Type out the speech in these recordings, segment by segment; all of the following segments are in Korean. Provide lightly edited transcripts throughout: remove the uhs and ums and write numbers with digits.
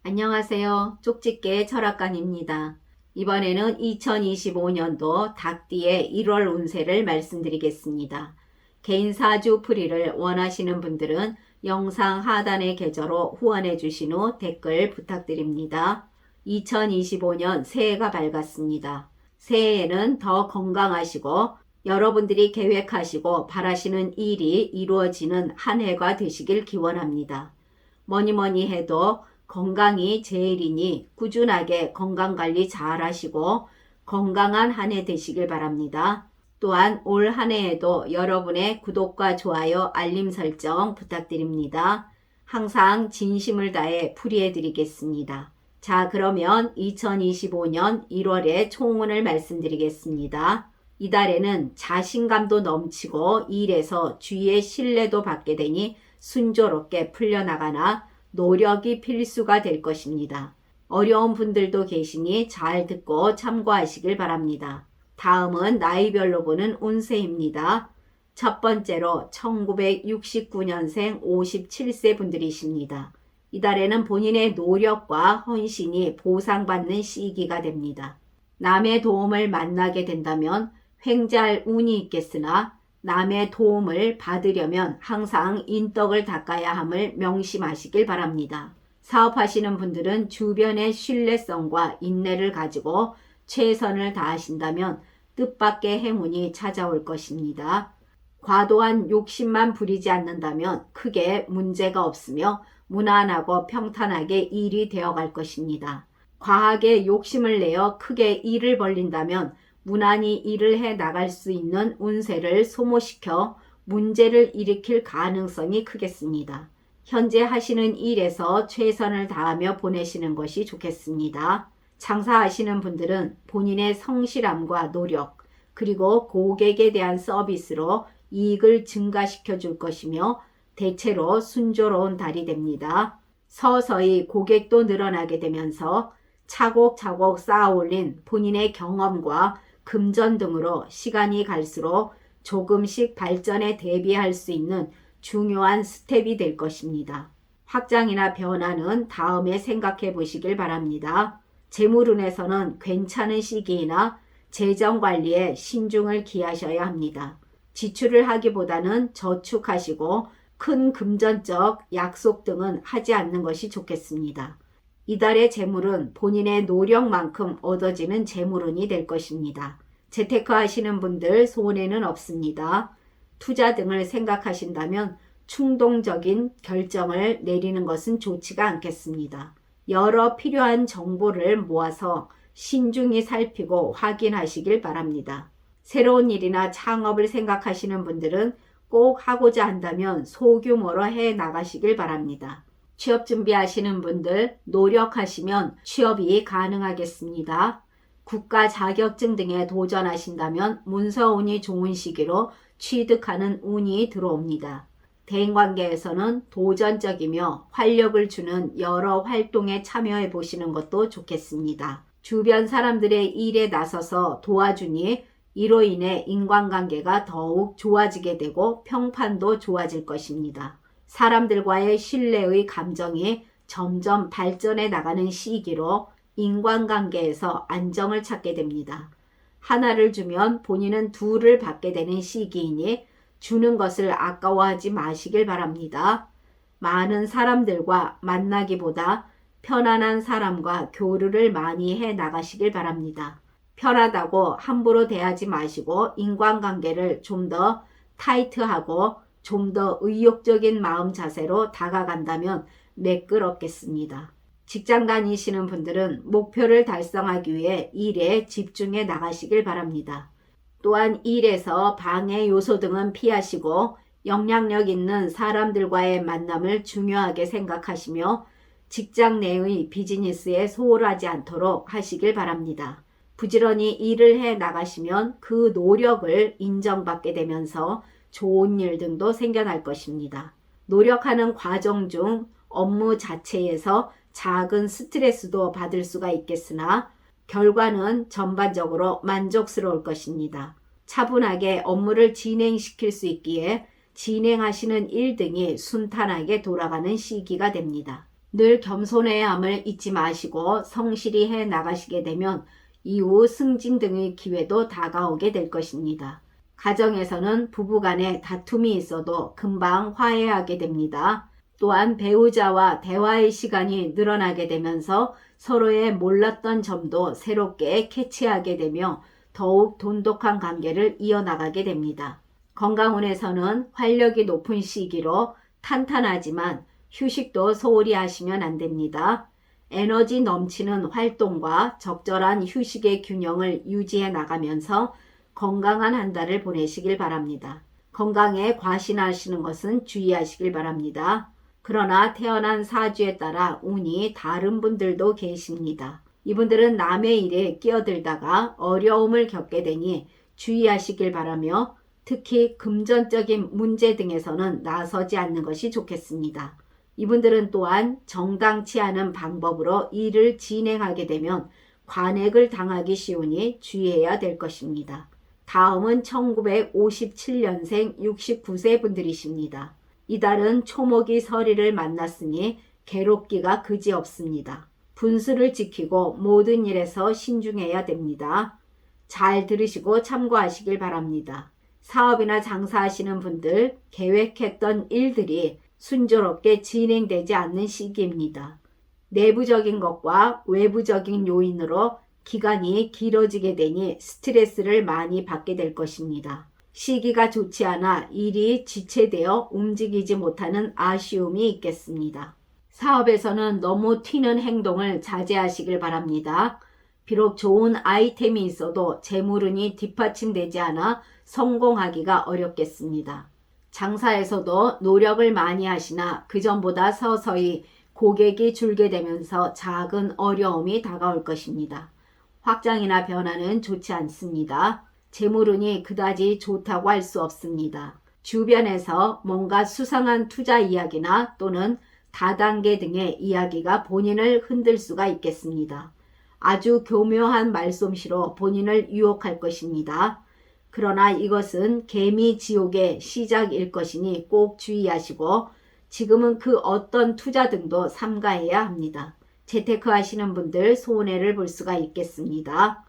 안녕하세요. 쪽집게 철학관입니다. 이번에는 2025년도 닭띠의 1월 운세를 말씀드리겠습니다. 개인 사주 풀이를 원하시는 분들은 영상 하단의 계좌로 후원해 주신 후 댓글 부탁드립니다. 2025년 새해가 밝았습니다. 새해에는 더 건강하시고 여러분들이 계획하시고 바라시는 일이 이루어지는 한 해가 되시길 기원합니다. 뭐니 해도 건강이 제일이니 꾸준하게 건강관리 잘 하시고 건강한 한 해 되시길 바랍니다. 또한 올 한 해에도 여러분의 구독과 좋아요, 알림 설정 부탁드립니다. 항상 진심을 다해 풀이해 드리겠습니다. 자, 그러면 2025년 1월의 총운을 말씀드리겠습니다. 이달에는 자신감도 넘치고 일에서 주위의 신뢰도 받게 되니 순조롭게 풀려나가나 노력이 필수가 될 것입니다. 어려운 분들도 계시니 잘 듣고 참고하시길 바랍니다. 다음은 나이별로 보는 운세입니다. 첫 번째로 1969년생 57세 분들이십니다. 이달에는 본인의 노력과 헌신이 보상받는 시기가 됩니다. 남의 도움을 만나게 된다면 횡재할 운이 있겠으나 남의 도움을 받으려면 항상 인덕을 닦아야 함을 명심하시길 바랍니다. 사업하시는 분들은 주변의 신뢰성과 인내를 가지고 최선을 다하신다면 뜻밖의 행운이 찾아올 것입니다. 과도한 욕심만 부리지 않는다면 크게 문제가 없으며 무난하고 평탄하게 일이 되어갈 것입니다. 과하게 욕심을 내어 크게 일을 벌린다면 무난히 일을 해 나갈 수 있는 운세를 소모시켜 문제를 일으킬 가능성이 크겠습니다. 현재 하시는 일에서 최선을 다하며 보내시는 것이 좋겠습니다. 장사하시는 분들은 본인의 성실함과 노력, 그리고 고객에 대한 서비스로 이익을 증가시켜 줄 것이며 대체로 순조로운 달이 됩니다. 서서히 고객도 늘어나게 되면서 차곡차곡 쌓아 올린 본인의 경험과 금전 등으로 시간이 갈수록 조금씩 발전에 대비할 수 있는 중요한 스텝이 될 것입니다. 확장이나 변화는 다음에 생각해 보시길 바랍니다. 재물운에서는 괜찮은 시기이나 재정 관리에 신중을 기하셔야 합니다. 지출을 하기보다는 저축하시고 큰 금전적 약속 등은 하지 않는 것이 좋겠습니다. 이달의 재물은 본인의 노력만큼 얻어지는 재물운이 될 것입니다. 재테크 하시는 분들 손해는 없습니다. 투자 등을 생각하신다면 충동적인 결정을 내리는 것은 좋지가 않겠습니다. 여러 필요한 정보를 모아서 신중히 살피고 확인하시길 바랍니다. 새로운 일이나 창업을 생각하시는 분들은 꼭 하고자 한다면 소규모로 해 나가시길 바랍니다. 취업 준비하시는 분들 노력하시면 취업이 가능하겠습니다. 국가 자격증 등에 도전하신다면 문서운이 좋은 시기로 취득하는 운이 들어옵니다. 대인관계에서는 도전적이며 활력을 주는 여러 활동에 참여해 보시는 것도 좋겠습니다. 주변 사람들의 일에 나서서 도와주니 이로 인해 인간관계가 더욱 좋아지게 되고 평판도 좋아질 것입니다. 사람들과의 신뢰의 감정이 점점 발전해 나가는 시기로 인간관계에서 안정을 찾게 됩니다. 하나를 주면 본인은 둘을 받게 되는 시기이니 주는 것을 아까워하지 마시길 바랍니다. 많은 사람들과 만나기보다 편안한 사람과 교류를 많이 해 나가시길 바랍니다. 편하다고 함부로 대하지 마시고 인간관계를 좀 더 타이트하고 좀 더 의욕적인 마음 자세로 다가간다면 매끄럽겠습니다. 직장 다니시는 분들은 목표를 달성하기 위해 일에 집중해 나가시길 바랍니다. 또한 일에서 방해 요소 등은 피하시고 영향력 있는 사람들과의 만남을 중요하게 생각하시며 직장 내의 비즈니스에 소홀하지 않도록 하시길 바랍니다. 부지런히 일을 해 나가시면 그 노력을 인정받게 되면서 좋은 일 등도 생겨날 것입니다. 노력하는 과정 중 업무 자체에서 작은 스트레스도 받을 수가 있겠으나 결과는 전반적으로 만족스러울 것입니다. 차분하게 업무를 진행시킬 수 있기에 진행하시는 일 등이 순탄하게 돌아가는 시기가 됩니다. 늘 겸손해야 함을 잊지 마시고 성실히 해 나가시게 되면 이후 승진 등의 기회도 다가오게 될 것입니다. 가정에서는 부부간에 다툼이 있어도 금방 화해하게 됩니다. 또한 배우자와 대화의 시간이 늘어나게 되면서 서로의 몰랐던 점도 새롭게 캐치하게 되며 더욱 돈독한 관계를 이어나가게 됩니다. 건강운에서는 활력이 높은 시기로 탄탄하지만 휴식도 소홀히 하시면 안 됩니다. 에너지 넘치는 활동과 적절한 휴식의 균형을 유지해 나가면서 건강한 한 달을 보내시길 바랍니다. 건강에 과신하시는 것은 주의하시길 바랍니다. 그러나 태어난 사주에 따라 운이 다른 분들도 계십니다. 이분들은 남의 일에 끼어들다가 어려움을 겪게 되니 주의하시길 바라며 특히 금전적인 문제 등에서는 나서지 않는 것이 좋겠습니다. 이분들은 또한 정당치 않은 방법으로 일을 진행하게 되면 관액을 당하기 쉬우니 주의해야 될 것입니다. 다음은 1957년생 69세 분들이십니다. 이달은 초목이 서리를 만났으니 괴롭기가 그지없습니다. 분수를 지키고 모든 일에서 신중해야 됩니다. 잘 들으시고 참고하시길 바랍니다. 사업이나 장사하시는 분들 계획했던 일들이 순조롭게 진행되지 않는 시기입니다. 내부적인 것과 외부적인 요인으로 기간이 길어지게 되니 스트레스를 많이 받게 될 것입니다. 시기가 좋지 않아 일이 지체되어 움직이지 못하는 아쉬움이 있겠습니다. 사업에서는 너무 튀는 행동을 자제하시길 바랍니다. 비록 좋은 아이템이 있어도 재물운이 뒷받침되지 않아 성공하기가 어렵겠습니다. 장사에서도 노력을 많이 하시나 그전보다 서서히 고객이 줄게 되면서 작은 어려움이 다가올 것입니다. 확장이나 변화는 좋지 않습니다. 재물운이 그다지 좋다고 할 수 없습니다. 주변에서 뭔가 수상한 투자 이야기나 또는 다단계 등의 이야기가 본인을 흔들 수가 있겠습니다. 아주 교묘한 말솜씨로 본인을 유혹할 것입니다. 그러나 이것은 개미 지옥의 시작일 것이니 꼭 주의하시고 지금은 그 어떤 투자 등도 삼가해야 합니다. 재테크 하시는 분들 손해를 볼 수가 있겠습니다.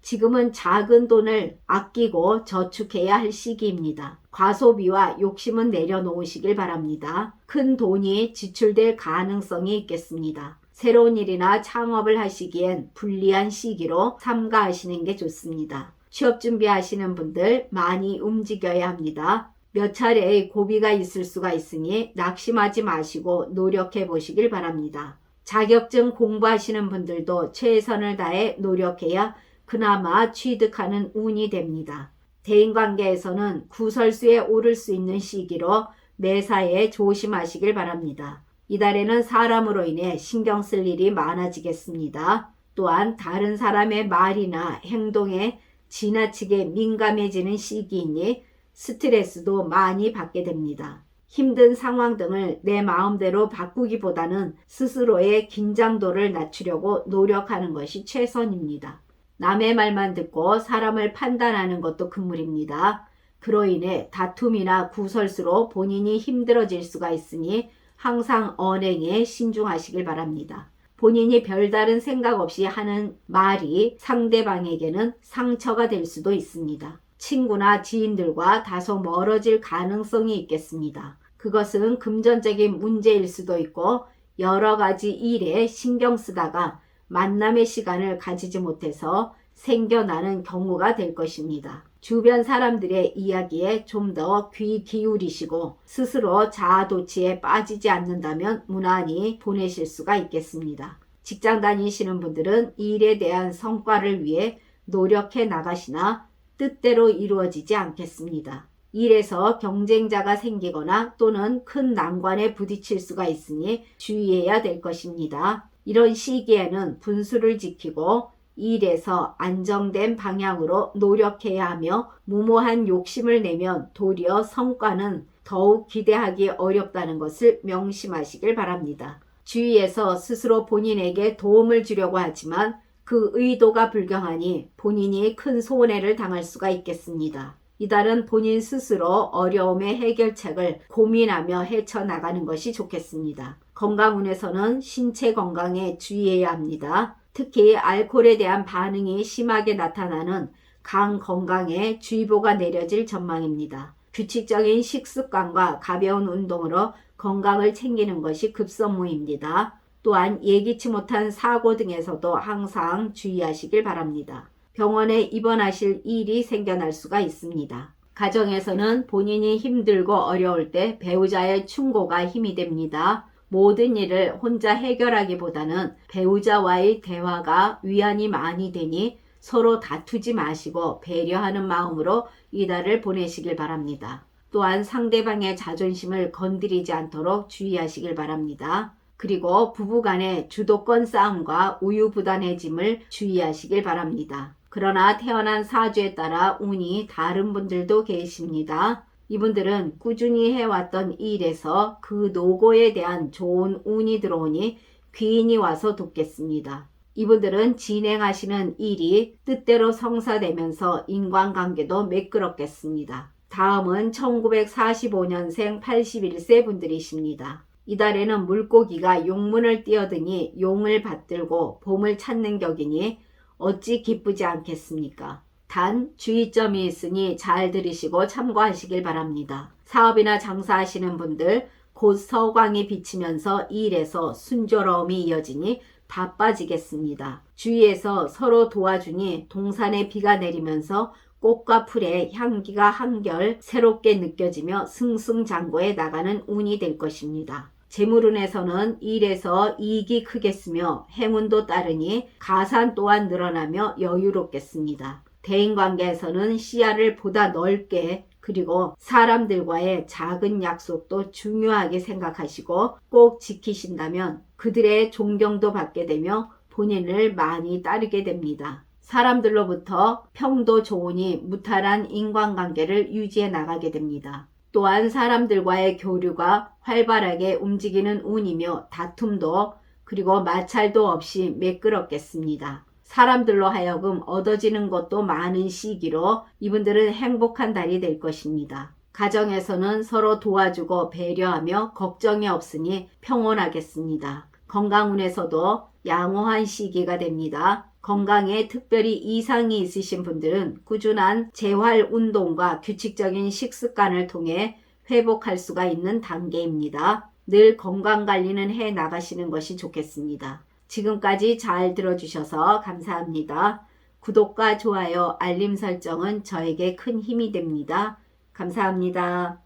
지금은 작은 돈을 아끼고 저축해야 할 시기입니다. 과소비와 욕심은 내려놓으시길 바랍니다. 큰 돈이 지출될 가능성이 있겠습니다. 새로운 일이나 창업을 하시기엔 불리한 시기로 삼가하시는 게 좋습니다. 취업 준비하시는 분들 많이 움직여야 합니다. 몇 차례의 고비가 있을 수가 있으니 낙심하지 마시고 노력해 보시길 바랍니다. 자격증 공부하시는 분들도 최선을 다해 노력해야 그나마 취득하는 운이 됩니다. 대인관계에서는 구설수에 오를 수 있는 시기로 매사에 조심하시길 바랍니다. 이달에는 사람으로 인해 신경 쓸 일이 많아지겠습니다. 또한 다른 사람의 말이나 행동에 지나치게 민감해지는 시기이니 스트레스도 많이 받게 됩니다. 힘든 상황 등을 내 마음대로 바꾸기보다는 스스로의 긴장도를 낮추려고 노력하는 것이 최선입니다. 남의 말만 듣고 사람을 판단하는 것도 금물입니다. 그로 인해 다툼이나 구설수로 본인이 힘들어질 수가 있으니 항상 언행에 신중하시길 바랍니다. 본인이 별다른 생각 없이 하는 말이 상대방에게는 상처가 될 수도 있습니다. 친구나 지인들과 다소 멀어질 가능성이 있겠습니다. 그것은 금전적인 문제일 수도 있고 여러 가지 일에 신경 쓰다가 만남의 시간을 가지지 못해서 생겨나는 경우가 될 것입니다. 주변 사람들의 이야기에 좀 더 귀 기울이시고 스스로 자아도취에 빠지지 않는다면 무난히 보내실 수가 있겠습니다. 직장 다니시는 분들은 일에 대한 성과를 위해 노력해 나가시나 뜻대로 이루어지지 않겠습니다. 일에서 경쟁자가 생기거나 또는 큰 난관에 부딪힐 수가 있으니 주의해야 될 것입니다. 이런 시기에는 분수를 지키고 일에서 안정된 방향으로 노력해야 하며 무모한 욕심을 내면 도리어 성과는 더욱 기대하기 어렵다는 것을 명심하시길 바랍니다. 주위에서 스스로 본인에게 도움을 주려고 하지만 그 의도가 불경하니 본인이 큰 손해를 당할 수가 있겠습니다. 이달은 본인 스스로 어려움의 해결책을 고민하며 헤쳐나가는 것이 좋겠습니다. 건강운에서는 신체 건강에 주의해야 합니다. 특히 알코올에 대한 반응이 심하게 나타나는 간 건강에 주의보가 내려질 전망입니다. 규칙적인 식습관과 가벼운 운동으로 건강을 챙기는 것이 급선무입니다. 또한 예기치 못한 사고 등에서도 항상 주의하시길 바랍니다. 병원에 입원하실 일이 생겨날 수가 있습니다. 가정에서는 본인이 힘들고 어려울 때 배우자의 충고가 힘이 됩니다. 모든 일을 혼자 해결하기보다는 배우자와의 대화가 위안이 많이 되니 서로 다투지 마시고 배려하는 마음으로 이달을 보내시길 바랍니다. 또한 상대방의 자존심을 건드리지 않도록 주의하시길 바랍니다. 그리고 부부간의 주도권 싸움과 우유부단해짐을 주의하시길 바랍니다. 그러나 태어난 사주에 따라 운이 다른 분들도 계십니다. 이분들은 꾸준히 해왔던 일에서 그 노고에 대한 좋은 운이 들어오니 귀인이 와서 돕겠습니다. 이분들은 진행하시는 일이 뜻대로 성사되면서 인간관계도 매끄럽겠습니다. 다음은 1945년생 81세 분들이십니다. 이달에는 물고기가 용문을 뛰어드니 용을 받들고 봄을 찾는 격이니 어찌 기쁘지 않겠습니까? 단 주의점이 있으니 잘 들으시고 참고하시길 바랍니다. 사업이나 장사하시는 분들 곧 서광이 비치면서 일에서 순조로움이 이어지니 바빠지겠습니다. 주위에서 서로 도와주니 동산에 비가 내리면서 꽃과 풀의 향기가 한결 새롭게 느껴지며 승승장구해 나가는 운이 될 것입니다. 재물운에서는 일에서 이익이 크겠으며 행운도 따르니 가산 또한 늘어나며 여유롭겠습니다. 대인관계에서는 시야를 보다 넓게 그리고 사람들과의 작은 약속도 중요하게 생각하시고 꼭 지키신다면 그들의 존경도 받게 되며 본인을 많이 따르게 됩니다. 사람들로부터 평도 좋으니 무탈한 인간관계를 유지해 나가게 됩니다. 또한 사람들과의 교류가 활발하게 움직이는 운이며 다툼도 그리고 마찰도 없이 매끄럽겠습니다. 사람들로 하여금 얻어지는 것도 많은 시기로 이분들은 행복한 달이 될 것입니다. 가정에서는 서로 도와주고 배려하며 걱정이 없으니 평온하겠습니다. 건강운에서도 양호한 시기가 됩니다. 건강에 특별히 이상이 있으신 분들은 꾸준한 재활 운동과 규칙적인 식습관을 통해 회복할 수가 있는 단계입니다. 늘 건강관리는 해 나가시는 것이 좋겠습니다. 지금까지 잘 들어주셔서 감사합니다. 구독과 좋아요, 알림 설정은 저에게 큰 힘이 됩니다. 감사합니다.